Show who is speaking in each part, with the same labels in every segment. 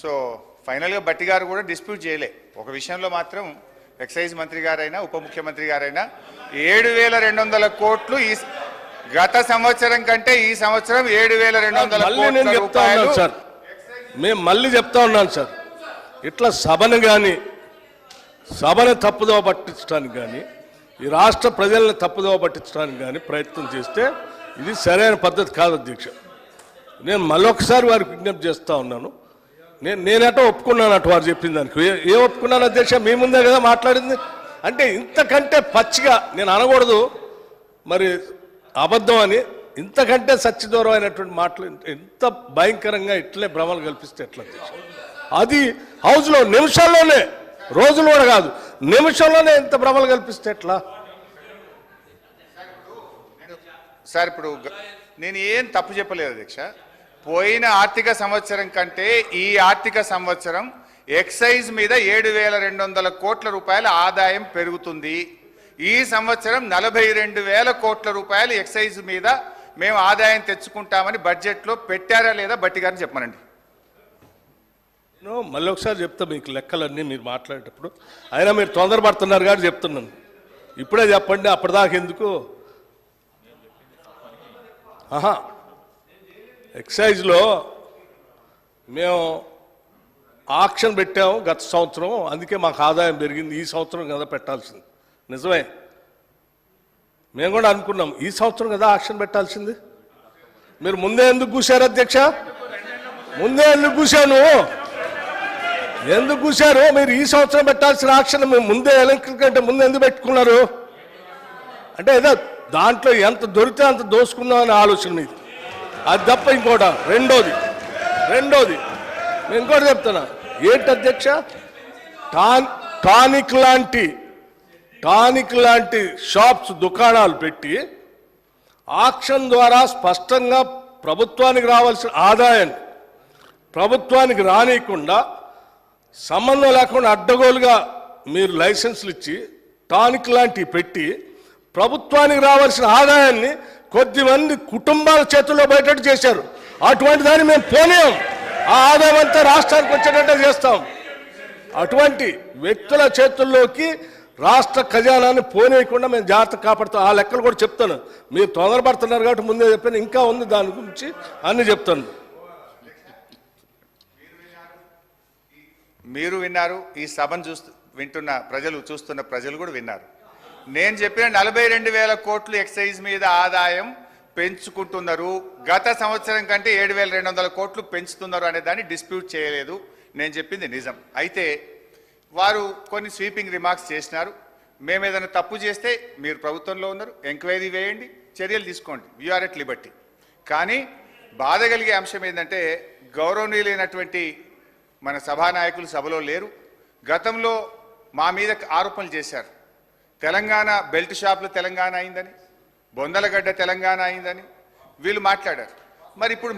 Speaker 1: So ఫైనల్గా బట్టి గారు కూడా డిస్ప్యూట్ చేయలే. ఒక విషయంలో మాత్రం ఎక్సైజ్ మంత్రి గారైనా ఉప ముఖ్యమంత్రి గారైనా 7,200 కోట్లు ఈ గత సంవత్సరం కంటే ఈ సంవత్సరం 7,200 కోట్ల రూపాయలు.
Speaker 2: సార్ మేము మళ్ళీ చెప్తా ఉన్నాను సార్, ఇట్లా సభను తప్పుదోవ పట్టించడానికి కానీ ఈ రాష్ట్ర ప్రజల్ని తప్పుదోవ పట్టించడానికి కానీ ప్రయత్నం చేస్తే ఇది సరైన పద్ధతి కాదు అధ్యక్ష. నేను మళ్ళొకసారి వారికి విజ్ఞప్తి చేస్తూ ఉన్నాను. నేనటో ఒప్పుకున్నాను అటు వారు చెప్పిన దానికి. ఏ ఒప్పుకున్నాను అధ్యక్ష? మీ ముందే కదా మాట్లాడింది. అంటే ఇంతకంటే పచ్చిగా నేను అనకూడదు మరి అబద్ధం అని, ఇంతకంటే సత్యదూరమైనటువంటి మాటలు ఎంత భయంకరంగా ఇట్లే భ్రమలు కల్పిస్తే ఎట్లా అధ్యక్ష? అది హౌస్లో నిమిషాల్లోనే, రోజులు కూడా కాదు, నిమిషంలోనే ఎంత భ్రమలు కల్పిస్తే ఎట్లా
Speaker 1: సార్? ఇప్పుడు నేను ఏం తప్పు చెప్పలేదు అధ్యక్ష. పోయిన ఆర్థిక సంవత్సరం కంటే ఈ ఆర్థిక సంవత్సరం ఎక్సైజ్ మీద 7,200 కోట్ల రూపాయల ఆదాయం పెరుగుతుంది. ఈ సంవత్సరం 42,000 కోట్ల రూపాయలు ఎక్సైజ్ మీద మేము ఆదాయం తెచ్చుకుంటామని బడ్జెట్లో పెట్టారా లేదా బట్టి గారిని చెప్పమనండి.
Speaker 2: మళ్ళీ ఒకసారి చెప్తా మీకు లెక్కలన్నీ మీరు మాట్లాడేటప్పుడు. అయినా మీరు తొందరపడుతున్నారు కాబట్టి చెప్తున్నాను. ఇప్పుడే చెప్పండి, అప్పటిదాకా ఎందుకు? ఎక్సైజ్లో మేము ఆక్షన్ పెట్టాము గత సంవత్సరం, అందుకే మాకు ఆదాయం పెరిగింది. ఈ సంవత్సరం కదా పెట్టాల్సింది, నిజమే. మేము కూడా అనుకున్నాం ఈ సంవత్సరం కదా ఆక్షన్ పెట్టాల్సింది. మీరు ముందే ఎందుకు కూర్చారు అధ్యక్ష? ముందే ఎందుకు కూర్చాను? ఎందుకు కూర్చారు? మీరు ఈ సంవత్సరం పెట్టాల్సిన ఆక్షన్ ముందే ఎలక్షన్ కంటే ముందు ఎందుకు పెట్టుకున్నారు? అంటే ఏదో దాంట్లో ఎంత దొరికితే అంత దోసుకుందాం అనే ఆలోచన మీది, అది తప్ప ఇంకోట. రెండోది నేను ఇంకోటి చెప్తున్నా. ఏంటి అధ్యక్ష? టానిక్ లాంటి షాప్స్, దుకాణాలు పెట్టి ఆక్షన్ ద్వారా స్పష్టంగా ప్రభుత్వానికి రావాల్సిన ఆదాయాన్ని ప్రభుత్వానికి రానియకుండా, సంబంధం లేకుండా అడ్డగోలుగా మీరు లైసెన్సులు ఇచ్చి టానిక్ లాంటివి పెట్టి ప్రభుత్వానికి రావాల్సిన ఆదాయాన్ని కొద్దిమంది కుటుంబాల చేతుల్లో బయటట్టు చేశారు. అటువంటి దాన్ని మేము పోనీయం. ఆ ఆదాయం అంతా రాష్ట్రానికి వచ్చేటట్టే చేస్తాం. అటువంటి వ్యక్తుల చేతుల్లోకి రాష్ట్ర ఖజానాన్ని పోనీయకుండా మేము జాగ్రత్త కాపాడుతాం. ఆ లెక్కలు కూడా చెప్తాను. మీరు తొందరపడుతున్నారు కాబట్టి ముందే చెప్పాను, ఇంకా ఉంది దాని గురించి అన్ని చెప్తాను.
Speaker 1: మీరు విన్నారు, ఈ సభను వింటున్న ప్రజలు, చూస్తున్న ప్రజలు కూడా విన్నారు. నేను చెప్పిన 42,000 కోట్లు ఎక్సైజ్ మీద ఆదాయం పెంచుకుంటున్నారు. గత సంవత్సరం కంటే 7,200 కోట్లు పెంచుతున్నారు అనే దాన్ని డిస్ప్యూట్ చేయలేదు. నేను చెప్పింది నిజం. అయితే వారు కొన్ని స్వీపింగ్ రిమార్క్స్ చేసినారు. మేము ఏదైనా తప్పు చేస్తే మీరు ప్రభుత్వంలో ఉన్నారు, ఎంక్వైరీ వేయండి, చర్యలు తీసుకోండి, వీఆర్ ఎట్ లిబర్టీ. కానీ బాధ కలిగే అంశం ఏంటంటే, గౌరవనీయులైనటువంటి మన సభానాయకులు సభలో లేరు. గతంలో మా మీద ఆరోపణలు చేశారు. తెలంగాణ బెల్ట్ షాపులు తెలంగాణ అయిందని, బొందలగడ్డ తెలంగాణ అయిందని వీళ్ళు మాట్లాడారు. మరి ఇప్పుడు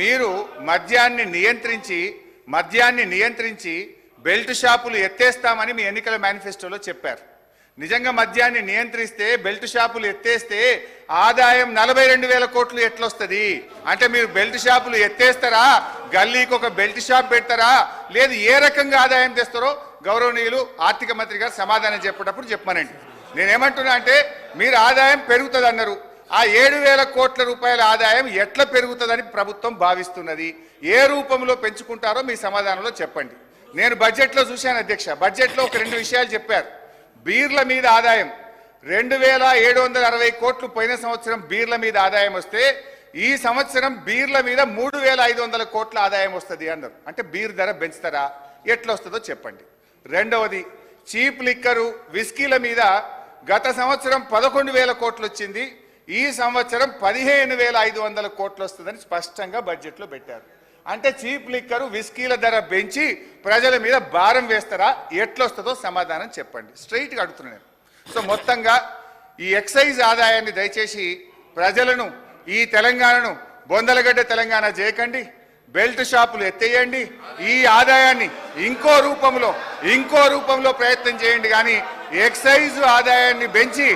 Speaker 1: మీరు మద్యాన్ని నియంత్రించి బెల్ట్ షాపులు ఎత్తేస్తామని మీ ఎన్నికల మేనిఫెస్టోలో చెప్పారు. నిజంగా మద్యాన్ని నియంత్రిస్తే, బెల్ట్ షాపులు ఎత్తేస్తే ఆదాయం 42,000 కోట్లు ఎట్లొస్తుంది? అంటే మీరు బెల్ట్ షాపులు ఎత్తేస్తారా, గల్లీకి ఒక బెల్ట్ షాప్ పెడతారా, లేదు ఏ రకంగా ఆదాయం తెస్తారో గౌరవనీయులు ఆర్థిక మంత్రి గారు సమాధానం చెప్పేటప్పుడు చెప్పమనండి. నేనేమంటున్నా అంటే, మీరు ఆదాయం పెరుగుతుంది అన్నారు. ఆ 7,000 కోట్ల రూపాయల ఆదాయం ఎట్లా పెరుగుతుందని ప్రభుత్వం భావిస్తున్నది? ఏ రూపంలో పెంచుకుంటారో మీ సమాధానంలో చెప్పండి. నేను బడ్జెట్లో చూశాను అధ్యక్ష. బడ్జెట్లో ఒక 2 విషయాలు చెప్పారు. బీర్ల మీద ఆదాయం 2,760 కోట్లు పోయిన సంవత్సరం బీర్ల మీద ఆదాయం వస్తే, ఈ సంవత్సరం బీర్ల మీద 3,500 కోట్ల ఆదాయం వస్తుంది అన్నారు. అంటే బీర్ ధర పెంచుతారా, ఎట్లా వస్తుందో చెప్పండి. రెండవది, చీప్ లిక్కరు, విస్కీల మీద గత సంవత్సరం 11,000 కోట్లు వచ్చింది, ఈ సంవత్సరం 15,500 కోట్లు వస్తుందని స్పష్టంగా బడ్జెట్లో పెట్టారు. అంటే చీప్ లిక్కరు, విస్కీల ధర పెంచి ప్రజల మీద భారం వేస్తారా, ఎట్లొస్తుందో సమాధానం చెప్పండి. స్ట్రైట్గా అడుగుతున్నాను. సో మొత్తంగా ఈ ఎక్సైజ్ ఆదాయాన్ని దయచేసి ప్రజలను, ఈ తెలంగాణను బొందలగడ్డ తెలంగాణ చేయకండి, బెల్ట్ షాపులు ఎత్తేయండి. ఈ ఆదాయాన్ని ఇంకో రూపంలో ప్రయత్నం చేయండి. కానీ ఎక్సైజ్ ఆదాయాన్ని పెంచి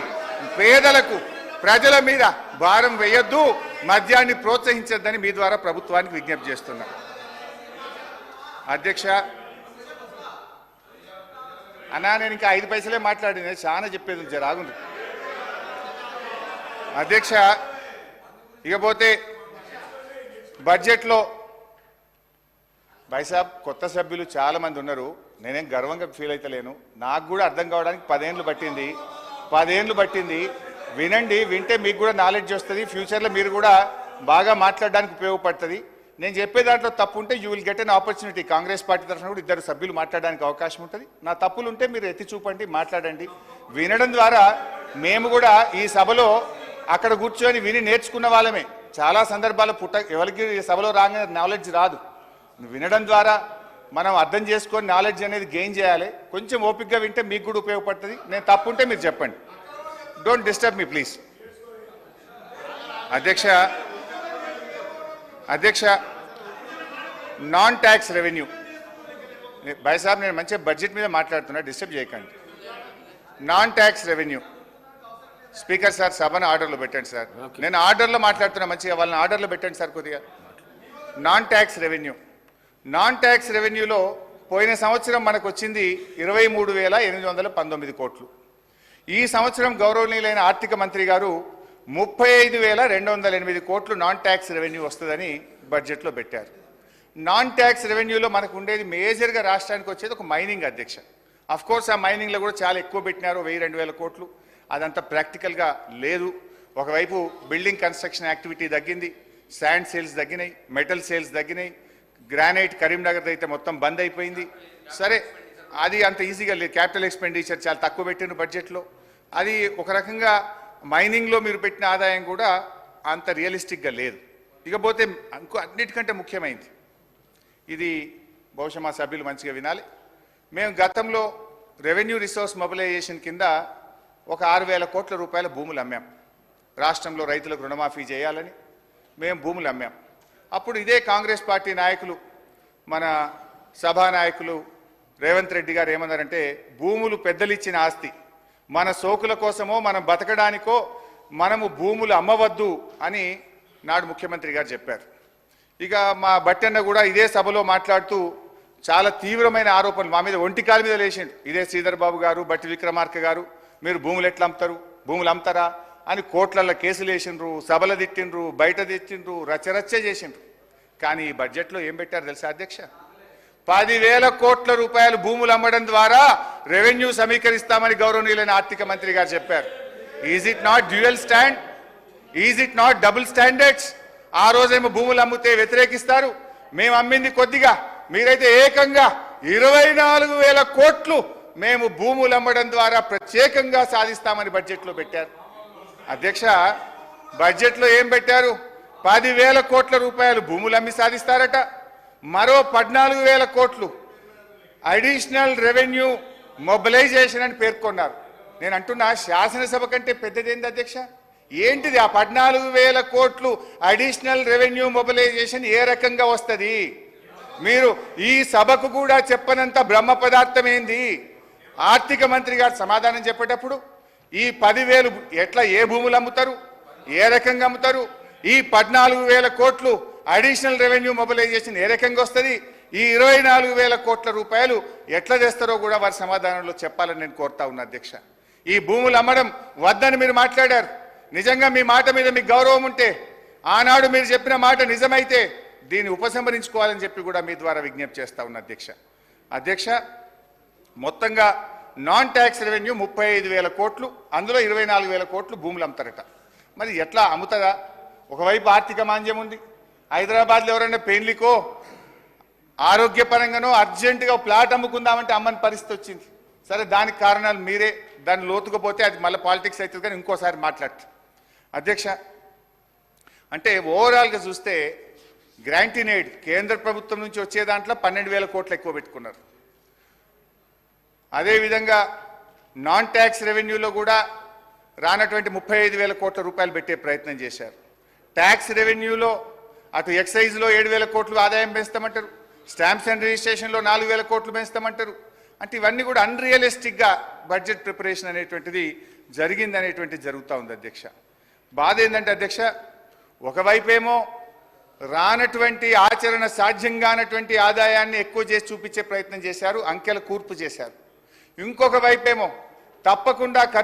Speaker 1: పేదలకు, ప్రజల మీద భారం వేయొద్దు, మద్యాన్ని ప్రోత్సహించొద్దని మీ ద్వారా ప్రభుత్వానికి విజ్ఞప్తి చేస్తున్నా. అధ్యక్ష అన్నా, నేను ఇంకా 5 పైసలే మాట్లాడింది, చాలా చెప్పేది జర ఆగుంది. అధ్యక్ష, ఇకపోతే బడ్జెట్లో బైసాబ్ కొత్త సభ్యులు చాలా మంది ఉన్నారు. నేనేం గర్వంగా ఫీల్ అవుతలేను. నాకు కూడా అర్థం కావడానికి 10 ఏళ్ళు పట్టింది. 10 ఏళ్ళు పట్టింది. వినండి, వింటే మీకు కూడా నాలెడ్జ్ వస్తుంది. ఫ్యూచర్లో మీరు కూడా బాగా మాట్లాడడానికి ఉపయోగపడుతుంది. నేను చెప్పే దాంట్లో తప్పు ఉంటే you will get an opportunity. Congress party తరఫున కూడా 2 సభ్యులు మాట్లాడడానికి అవకాశం ఉంటుంది. నా తప్పులు ఉంటే మీరు ఎత్తి చూపండి, మాట్లాడండి. వినడం ద్వారా మేము కూడా ఈ సభలో అక్కడ కూర్చొని విని నేర్చుకున్న వాళ్ళమే. చాలా సందర్భాలు ఎవరికి ఈ సభలో రాగానే నాలెడ్జ్ రాదు. వినడం ద్వారా మనం అర్థం చేసుకొని నాలెడ్జ్ అనేది గెయిన్ చేయాలి. కొంచెం ఓపికగా వింటే మీకు కూడా ఉపయోగపడుతుంది. నేను తప్పు ఉంటే మీరు చెప్పండి. Don't disturb me please. అధ్యక్ష నాన్ ట్యాక్స్ రెవెన్యూ భాయ్ సాబ్, నేను మంచిగా బడ్జెట్ మీద మాట్లాడుతున్నా, డిస్టర్బ్ చేయకండి. Non tax revenue speaker sir, సభను ఆర్డర్లో పెట్టండి సార్. నేను ఆర్డర్లో మాట్లాడుతున్నా, మంచిగా వాళ్ళని ఆర్డర్లో పెట్టండి సార్ కొద్దిగా. నాన్ ట్యాక్స్ రెవెన్యూలో పోయిన సంవత్సరం మనకు వచ్చింది 23,819 కోట్లు. ఈ సంవత్సరం గౌరవనీయులైన ఆర్థిక మంత్రి గారు 35,208 కోట్లు నాన్ ట్యాక్స్ రెవెన్యూ వస్తుందని బడ్జెట్లో పెట్టారు. నాన్ ట్యాక్స్ రెవెన్యూలో మనకు ఉండేది మేజర్గా రాష్ట్రానికి వచ్చేది ఒక మైనింగ్. అధ్యక్ష, అఫ్ కోర్స్ ఆ మైనింగ్లో కూడా చాలా ఎక్కువ పెట్టినారు, 1,000-2,000 కోట్లు. అదంతా ప్రాక్టికల్గా లేదు. ఒకవైపు బిల్డింగ్ కన్స్ట్రక్షన్ యాక్టివిటీ తగ్గింది, శాండ్ సేల్స్ తగ్గినాయి, మెటల్ సేల్స్ తగ్గినాయి, గ్రానైట్ కరీంనగర్ అయితే మొత్తం బంద్ అయిపోయింది. సరే, అది అంత ఈజీగా లేదు. క్యాపిటల్ ఎక్స్పెండిచర్ చాలా తక్కువ పెట్టిన బడ్జెట్లో. అది ఒక రకంగా మైనింగ్లో మీరు పెట్టిన ఆదాయం కూడా అంత రియలిస్టిక్గా లేదు. ఇకపోతే ఇంకో అన్నిటికంటే ముఖ్యమైనది, ఇది బహుశా మా సభ్యులు మంచిగా వినాలి. మేము గతంలో రెవెన్యూ రిసోర్స్ మొబిలైజేషన్ కింద ఒక 6,000 కోట్ల రూపాయల భూములు అమ్మాం. రాష్ట్రంలో రైతులకు రుణమాఫీ చేయాలని మేము భూములు అమ్మాం. అప్పుడు ఇదే కాంగ్రెస్ పార్టీ నాయకులు, మన సభానాయకులు రేవంత్ రెడ్డి గారు ఏమన్నారంటే, భూములు పెద్దలు ఇచ్చిన ఆస్తి, మన సోకుల కోసమో మనం బతకడానికో మనము భూములు అమ్మవద్దు అని నాడు ముఖ్యమంత్రి గారు చెప్పారు. ఇక మా బట్టన్న కూడా ఇదే సభలో మాట్లాడుతూ చాలా తీవ్రమైన ఆరోపణలు మా మీద ఒంటికాల మీద లేచిండు. ఇదే శ్రీధర్ బాబు గారు, బట్టి విక్రమార్క గారు, మీరు భూములు ఎట్లా అమ్ముతారు, భూములు అమ్ముతారా అని కోట్లల్లో కేసులు వేసిండ్రు, సభలు తిట్టిండ్రు, బయట తెచ్చిండ్రు, రచ్చరచ్చ చేసిండ్రు. కానీ ఈ బడ్జెట్లో ఏం పెట్టారు తెలుసా అధ్యక్ష? 10,000 కోట్ల రూపాయలు భూములు అమ్మడం ద్వారా రెవెన్యూ సమీకరిస్తామని గౌరవనీయులైన ఆర్థిక మంత్రి గారు చెప్పారు. Is it not dual stand? Is it not double standards? ఆ రోజేమో భూములు అమ్మితే వ్యతిరేకిస్తారు, మేము అమ్మింది కొద్దిగా, మీరైతే ఏకంగా 24,000 కోట్లు మేము భూములు అమ్మడం ద్వారా ప్రత్యేకంగా సాధిస్తామని బడ్జెట్లో పెట్టారు. అధ్యక్ష, బడ్జెట్లో ఏం పెట్టారు? 10,000 కోట్ల రూపాయలు భూములు అమ్మి సాధిస్తారట, మరో 14,000 కోట్లు అడిషనల్ రెవెన్యూ మొబిలైజేషన్ అని పేర్కొన్నారు. నేను అంటున్నా, శాసనసభ కంటే పెద్దదేంది అధ్యక్ష? ఏంటిది ఆ 14,000 కోట్లు అడిషనల్ రెవెన్యూ మొబిలైజేషన్? ఏ రకంగా వస్తుంది? మీరు ఈ సభకు కూడా చెప్పనంత బ్రహ్మ పదార్థం ఏంది? ఆర్థిక మంత్రి గారు సమాధానం చెప్పేటప్పుడు ఈ 10,000 ఎట్లా, ఏ భూములు అమ్ముతారు, ఏ రకంగా అమ్ముతారు, ఈ 14,000 కోట్లు అడిషనల్ రెవెన్యూ మొబిలైజేషన్ ఏ రకంగా వస్తుంది, ఈ 24,000 కోట్ల రూపాయలు ఎట్లా తెస్తారో కూడా వారి సమాధానంలో చెప్పాలని నేను కోరుతా ఉన్నా అధ్యక్ష. ఈ భూములు అమ్మడం వద్దని మీరు మాట్లాడారు. నిజంగా మీ మాట మీద మీకు గౌరవం ఉంటే, ఆనాడు మీరు చెప్పిన మాట నిజమైతే దీన్ని ఉపసంహరించుకోవాలని చెప్పి కూడా మీ ద్వారా విజ్ఞప్తి చేస్తా ఉన్నా అధ్యక్ష. మొత్తంగా నాన్ ట్యాక్స్ రెవెన్యూ 35,000 కోట్లు, అందులో 24,000 కోట్లు భూములు అమ్ముతారట. మరి ఎట్లా అమ్ముతుందా? ఒకవైపు ఆర్థిక మాంద్యం ఉంది. హైదరాబాద్లో ఎవరైనా పెళ్లికో ఆరోగ్యపరంగానో అర్జెంటుగా ప్లాట్ అమ్ముకుందామంటే అమ్మని పరిస్థితి వచ్చింది. సరే, దానికి కారణాలు మీరే, దాన్ని లోతుకుపోతే అది మళ్ళీ పాలిటిక్స్ అవుతుంది, కానీ ఇంకోసారి మాట్లాడతారు అధ్యక్ష. అంటే ఓవరాల్గా చూస్తే గ్రాంటీన్ ఎయిడ్ కేంద్ర ప్రభుత్వం నుంచి వచ్చే దాంట్లో 12,000 కోట్లు ఎక్కువ పెట్టుకున్నారు. అదేవిధంగా నాన్ ట్యాక్స్ రెవెన్యూలో కూడా రానటువంటి 35,000 కోట్ల రూపాయలు పెట్టే ప్రయత్నం చేశారు. ట్యాక్స్ రెవెన్యూలో అటు ఎక్సైజ్లో 7,000 కోట్లు ఆదాయం పెంచుతామంటారు, స్టాంప్స్ అండ్ రిజిస్ట్రేషన్లో 4,000 కోట్లు పెంచుతామంటారు. అంటే ఇవన్నీ కూడా అన్రియలిస్టిక్గా బడ్జెట్ ప్రిపరేషన్ అనేటువంటిది జరుగుతూ ఉంది అధ్యక్ష. బాధ ఏంటంటే అధ్యక్ష, ఒకవైపేమో రానటువంటి ఆచరణ సాధ్యం కానటువంటి ఆదాయాన్ని ఎక్కువ చేసి చూపించే ప్రయత్నం చేశారు, అంకెల కూర్పు చేశారు. ఇంకొక వైపేమో తప్పకుండా ఖర్చు